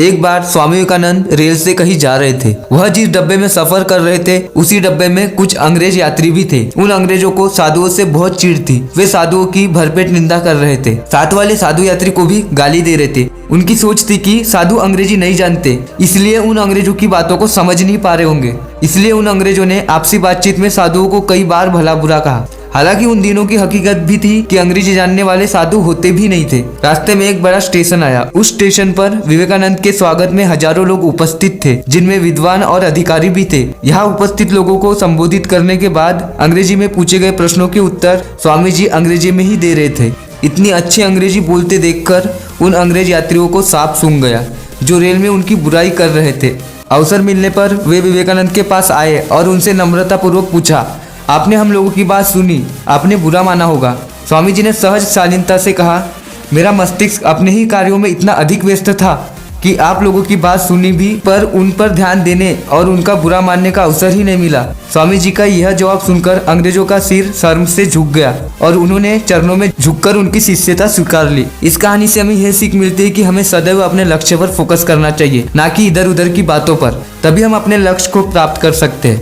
एक बार स्वामी विवेकानंद रेल से कहीं जा रहे थे। वह जिस डब्बे में सफर कर रहे थे उसी डब्बे में कुछ अंग्रेज यात्री भी थे। उन अंग्रेजों को साधुओं से बहुत चिढ़ थी। वे साधुओं की भरपेट निंदा कर रहे थे। साथ वाले साधु यात्री को भी गाली दे रहे थे। उनकी सोच थी कि साधु अंग्रेजी नहीं जानते, इसलिए उन अंग्रेजों की बातों को समझ नहीं पा रहे होंगे। इसलिए उन अंग्रेजों ने आपसी बातचीत में साधुओं को कई बार भला बुरा कहा। हालांकि उन दिनों की हकीकत भी थी कि अंग्रेजी जानने वाले साधु होते भी नहीं थे। रास्ते में एक बड़ा स्टेशन आया। उस स्टेशन पर विवेकानंद के स्वागत में हजारों लोग उपस्थित थे, जिनमें विद्वान और अधिकारी भी थे। यहाँ उपस्थित लोगों को संबोधित करने के बाद अंग्रेजी में पूछे गए प्रश्नों के उत्तर स्वामी जी अंग्रेजी में ही दे रहे थे। इतनी अच्छी अंग्रेजी बोलते देखकर उन अंग्रेज यात्रियों को सांप सूंघ गया, जो रेल में उनकी बुराई कर रहे थे। अवसर मिलने पर वे विवेकानंद के पास आए और उनसे नम्रतापूर्वक पूछा, आपने हम लोगों की बात सुनी, आपने बुरा माना होगा। स्वामी जी ने सहज शालीनता से कहा, मेरा मस्तिष्क अपने ही कार्यों में इतना अधिक व्यस्त था कि आप लोगों की बात सुनी भी, पर उन पर ध्यान देने और उनका बुरा मानने का अवसर ही नहीं मिला। स्वामी जी का यह जवाब सुनकर अंग्रेजों का सिर शर्म से झुक गया और उन्होंने चरणों में झुककर उनकी शिष्यता स्वीकार ली। इस कहानी से हमें यह सीख मिलती है कि हमें सदैव अपने लक्ष्य पर फोकस करना चाहिए, ना कि इधर उधर की बातों पर। तभी हम अपने लक्ष्य को प्राप्त कर सकते हैं।